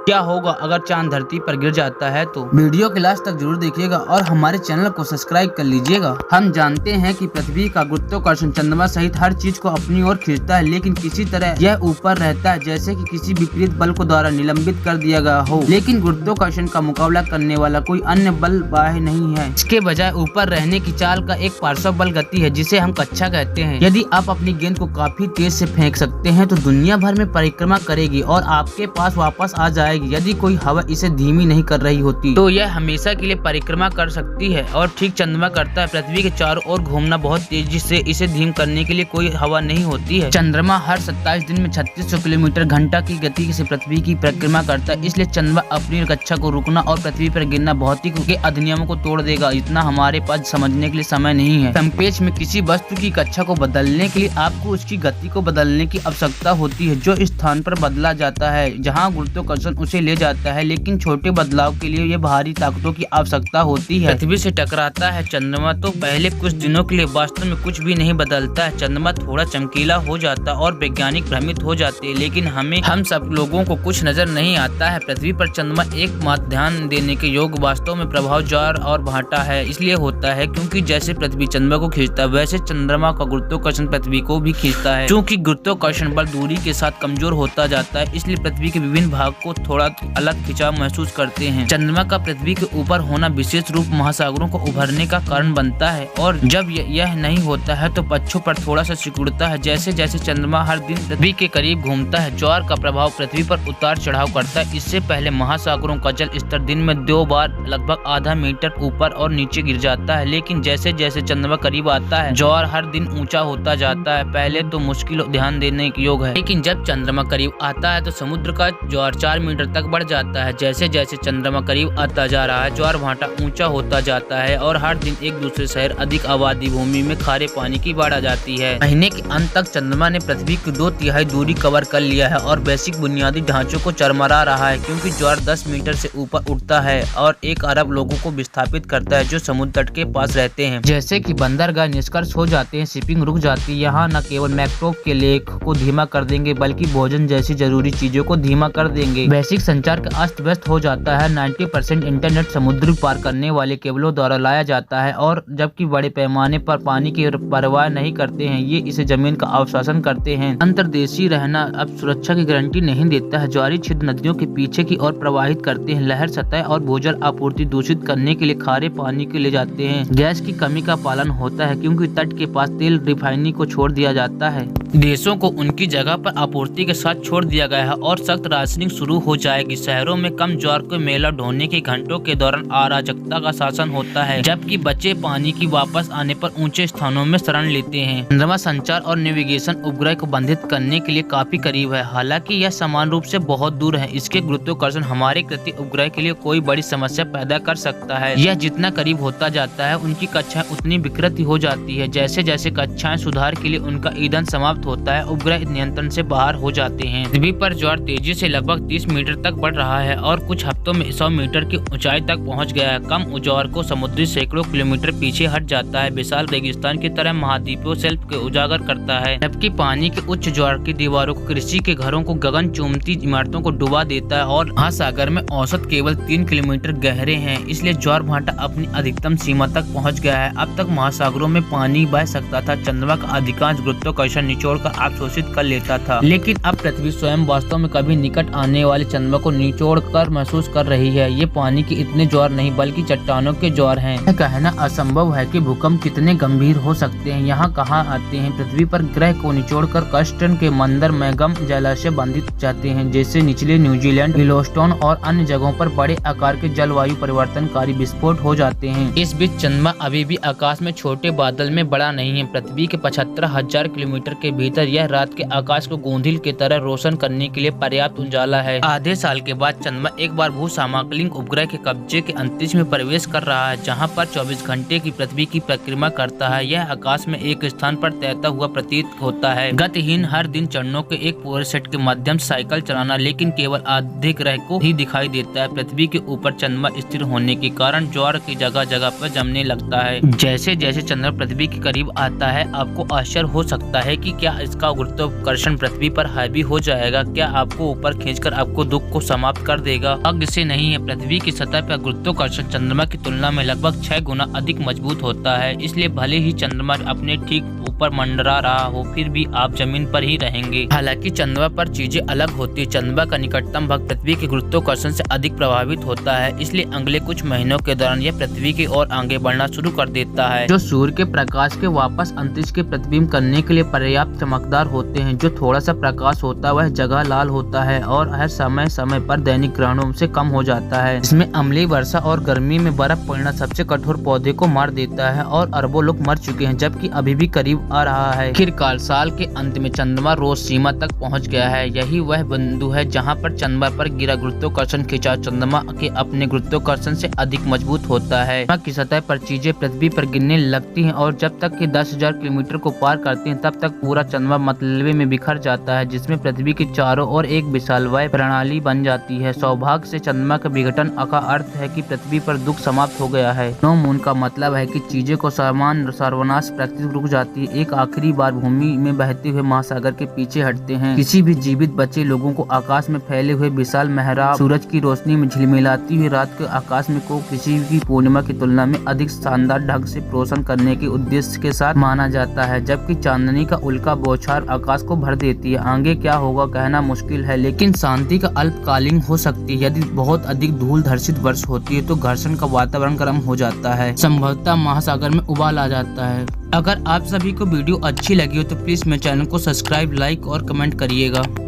क्या होगा अगर चांद धरती पर गिर जाता है। तो वीडियो के लास्ट तक जरूर देखिएगा और हमारे चैनल को सब्सक्राइब कर लीजिएगा। हम जानते हैं कि पृथ्वी का गुरुत्वाकर्षण चंद्रमा सहित हर चीज को अपनी ओर खींचता है, लेकिन किसी तरह यह ऊपर रहता है, जैसे कि किसी विपरीत बल को द्वारा निलंबित कर दिया गया हो। लेकिन गुरुत्वाकर्षण का मुकाबला करने वाला कोई अन्य बल बाह्य नहीं है, इसके बजाय ऊपर रहने की चाल का एक पार्श्व बल गति है, जिसे हम कक्षा कहते हैं। यदि आप अपनी गेंद को काफी तेज से फेंक सकते हैं तो दुनिया भर में परिक्रमा करेगी और आपके पास वापस आ जाएगी। यदि कोई हवा इसे धीमी नहीं कर रही होती तो यह हमेशा के लिए परिक्रमा कर सकती है। और ठीक चंद्रमा करता है। पृथ्वी के चारों ओर घूमना बहुत तेजी से, इसे धीम करने के लिए कोई हवा नहीं होती है। चंद्रमा हर 27 दिन में 3600 किलोमीटर घंटा की गति से पृथ्वी की परिक्रमा करता है। इसलिए चंद्रमा अपनी कक्षा को रुकना और पृथ्वी पर गिरना भौतिक के अधिनियमों को तोड़ देगा। इतना हमारे पास समझने के लिए समय नहीं है। समपेच में किसी वस्तु की कक्षा को बदलने के लिए आपको उसकी गति को बदलने की आवश्यकता होती है, जो स्थान पर बदला जाता है जहाँ गुरुत्वाकर्षण उसे ले जाता है। लेकिन छोटे बदलाव के लिए ये भारी ताकतों की आवश्यकता होती है। पृथ्वी से टकराता है चंद्रमा तो पहले कुछ दिनों के लिए वास्तव में कुछ भी नहीं बदलता है। चंद्रमा थोड़ा चमकीला हो जाता और वैज्ञानिक भ्रमित हो जाते हैं, लेकिन हम सब लोगों को कुछ नजर नहीं आता है। पृथ्वी पर चंद्रमा एकमात्र ध्यान देने के योग वास्तव में प्रभाव ज्वार और भाटा है। इसलिए होता है क्योंकि जैसे पृथ्वी चंद्रमा को खींचता है, वैसे चंद्रमा का गुरुत्वाकर्षण पृथ्वी को भी खींचता है। क्योंकि गुरुत्वाकर्षण बल दूरी के साथ कमजोर होता जाता है, इसलिए पृथ्वी के विभिन्न भाग को थोड़ा अलग खिंचाव महसूस करते हैं। चंद्रमा का पृथ्वी के ऊपर होना विशेष रूप महासागरों को उभरने का कारण बनता है, और जब यह नहीं होता है तो पक्षों पर थोड़ा सा सिकुड़ता है। जैसे जैसे चंद्रमा हर दिन पृथ्वी के करीब घूमता है, ज्वार का प्रभाव पृथ्वी पर उतार चढ़ाव करता है। इससे पहले महासागरों का जल स्तर दिन में 2 बार लगभग आधा मीटर ऊपर और नीचे गिर जाता है। लेकिन जैसे जैसे चंद्रमा करीब आता है, ज्वार हर दिन ऊंचा होता जाता है। पहले तो मुश्किल ध्यान देने के योग है, लेकिन जब चंद्रमा करीब आता है तो समुद्र का ज्वार 4 मीटर तक बढ़ जाता है। जैसे जैसे चंद्रमा करीब आता जा रहा है, ज्वार भाटा ऊंचा होता जाता है और हर दिन एक दूसरे शहर अधिक आबादी भूमि में खारे पानी की बाढ़ आ जाती है। महीने के अंत तक चंद्रमा ने पृथ्वी की 2/3 दूरी कवर कर लिया है और बेसिक बुनियादी ढांचों को चरमरा रहा है, क्योंकि ज्वार 10 मीटर से ऊपर उठता है और 1 अरब लोगों को विस्थापित करता है जो समुद्र तट के पास रहते हैं। जैसे कि बंदरगाह निष्कर्ष हो जाते हैं, शिपिंग रुक जाती है। यहाँ न केवल मैक्रोब के लेख को धीमा कर देंगे, बल्कि भोजन जैसी जरूरी चीजों को धीमा कर देंगे। वैश्विक संचार का अस्त व्यस्त हो जाता है। 90% इंटरनेट समुद्र पार करने वाले केबलों द्वारा लाया जाता है, और जबकि बड़े पैमाने पर पानी की परवाह नहीं करते हैं, ये इसे जमीन का अवशासन करते हैं। अंतर्देशीय रहना अब सुरक्षा की गारंटी नहीं देता है। ज्वारी छिद्र नदियों के पीछे की ओर प्रवाहित करते हैं। लहर सतह और भूजल आपूर्ति दूषित करने के लिए खारे पानी के ले जाते हैं। गैस की कमी का पालन होता है, क्योंकि तट के पास तेल रिफाइनरी को छोड़ दिया जाता है। देशों को उनकी जगह पर आपूर्ति के साथ छोड़ दिया गया है और सख्त राशनिंग शुरू हो जाएगी। शहरों में कम ज्वार को मेला ढोने के घंटों के दौरान अराजकता का शासन होता है, जबकि बचे पानी की वापस आने पर ऊंचे स्थानों में शरण लेते हैं। चंद्रमा संचार और नेविगेशन उपग्रह को बंधित करने के लिए काफी करीब है, हालांकि यह समान रूप से बहुत दूर है। इसके गुरुत्वाकर्षण हमारे कृति उपग्रह के लिए कोई बड़ी समस्या पैदा कर सकता है। यह जितना करीब होता जाता है, उनकी कक्षाएं उतनी विकृत हो जाती है। जैसे जैसे कक्षाएं सुधार के लिए उनका ईंधन समाप्त होता है, उपग्रह नियंत्रण से बाहर हो जाते हैं। पृथ्वी पर ज्वार तेजी से लगभग 30 मीटर तक बढ़ रहा है और कुछ हफ्तों में 100 मीटर की ऊंचाई तक पहुंच गया है। कम ज्वार को समुद्री सैकड़ों किलोमीटर पीछे हट जाता है, विशाल रेगिस्तान की तरह महाद्वीपों सेल्फ के उजागर करता है, जबकि पानी के उच्च ज्वार की दीवारों को, कृषि के घरों को, गगन चुंबती इमारतों को डुबा देता है और महासागर में औसत केवल 3 किलोमीटर गहरे हैं। इसलिए ज्वार भाटा अपनी अधिकतम सीमा तक पहुँच गया है। अब तक महासागरों में पानी बह सकता था। चंद्रमा का अधिकांश गुरुत्वाकर्षण निचोड़ कर अवशोषित कर लेता था, लेकिन अब पृथ्वी स्वयं वास्तव में कभी निकट आने वाले चंद्रमा को निचोड़ कर महसूस कर रही है। ये पानी के इतने ज्वार नहीं बल्कि चट्टानों के ज्वार हैं। यह कहना असंभव है कि भूकंप कितने गंभीर हो सकते हैं। यहाँ कहाँ आते हैं। पृथ्वी पर ग्रह को निचोड़कर कस्टन के मंदर मैगम जलाशय बंधित जाते हैं, जैसे निचले न्यूजीलैंड, येलोस्टोन और अन्य जगहों पर बड़े आकार के जलवायु परिवर्तनकारी विस्फोट हो जाते हैं। इस बीच चंद्रमा अभी भी आकाश में छोटे बादल में बड़ा नहीं है। पृथ्वी के 75,000 किलोमीटर के भीतर यह रात के आकाश को गोंधिल की तरह रोशन करने के लिए पर्याप्त उजाला है। आधे साल के बाद चंद्रमा एक बार भू समाकलित उपग्रह के कब्जे के अंतरिक्ष में प्रवेश कर रहा है, जहां पर 24 घंटे की पृथ्वी की परिक्रमा करता है। यह आकाश में एक स्थान पर तैरता हुआ प्रतीत होता है। गतिहीन हर दिन चरणों के एक पूरे सेट के माध्यम से साइकिल चलाना, लेकिन केवल आधे ग्रह को ही दिखाई देता है। पृथ्वी के ऊपर चंद्रमा स्थिर होने के कारण ज्वार की जगह जगह पर जमने लगता है। जैसे जैसे चंद्रमा पृथ्वी के करीब आता है, आपको आश्चर्य हो सकता है कि क्या क्या इसका गुरुत्वाकर्षण पृथ्वी पर हावी हो जाएगा? क्या आपको ऊपर खींचकर आपको दुख को समाप्त कर देगा? भाग्य से नहीं है। पृथ्वी की सतह पर गुरुत्वाकर्षण चंद्रमा की तुलना में लगभग 6 गुना अधिक मजबूत होता है। इसलिए भले ही चंद्रमा अपने ठीक ऊपर मंडरा रहा हो, फिर भी आप जमीन पर ही रहेंगे। हालांकि चंद्रमा पर चीजें अलग होती है। चंद्रमा का निकटतम भाग पृथ्वी के गुरुत्वाकर्षण से अधिक प्रभावित होता है, इसलिए अगले कुछ महीनों के दौरान यह पृथ्वी की ओर आगे बढ़ना शुरू कर देता है, जो सूर्य के प्रकाश के वापस अंतरिक्ष के प्रतिबिंब करने के लिए पर्याप्त चमकदार होते हैं। जो थोड़ा सा प्रकाश होता है वह जगह लाल होता है और हर समय समय पर दैनिक ग्रहणों से कम हो जाता है। इसमें अम्लीय वर्षा और गर्मी में बर्फ पड़ना सबसे कठोर पौधे को मार देता है और अरबों लोग मर चुके हैं, जबकि अभी भी करीब आ रहा है। आखिरकार साल के अंत में चंद्रमा रोज सीमा तक पहुंच गया है। यही वह बिंदु है जहां पर चंद्रमा पर गिरा गुरुत्वाकर्षण खिंचाव चंद्रमा के अपने गुरुत्वाकर्षण से अधिक मजबूत होता है। चंद्रमा की सतह पर चीजें पृथ्वी पर गिरने लगती हैं और जब तक कि 10,000 किलोमीटर को पार करती हैं तब तक पूरा चंद्रमा मतलबे में बिखर जाता है, जिसमें पृथ्वी के चारों ओर एक विशाल वायु प्रणाली बन जाती है। सौभाग्य से चंद्रमा के विघटन का अर्थ है कि पृथ्वी पर दुख समाप्त हो गया है। नो मून का मतलब है कि चीजें को समान सर्वनाश प्रकृति रुक जाती है। एक आखिरी बार भूमि में बहते हुए महासागर के पीछे हटते हैं। किसी भी जीवित बचे लोगों को आकाश में फैले हुए विशाल मेहराब सूरज की रोशनी में झिलमिलाती हुई रात के आकाश में को किसी भी पूर्णिमा की तुलना में अधिक शानदार ढंग से रोशन करने के उद्देश्य के साथ माना जाता है, जबकि चांदनी का उल्का बौछार आकाश को भर देती है। आगे क्या होगा कहना मुश्किल है, लेकिन शांति का अल्पकालीन हो सकती है। यदि बहुत अधिक धूल धर्षित वर्ष होती है तो घर्षण का वातावरण गर्म हो जाता है, संभवतः महासागर में उबाल आ जाता है। अगर आप सभी को वीडियो अच्छी लगी हो तो प्लीज मेरे चैनल को सब्सक्राइब, लाइक और कमेंट करिएगा।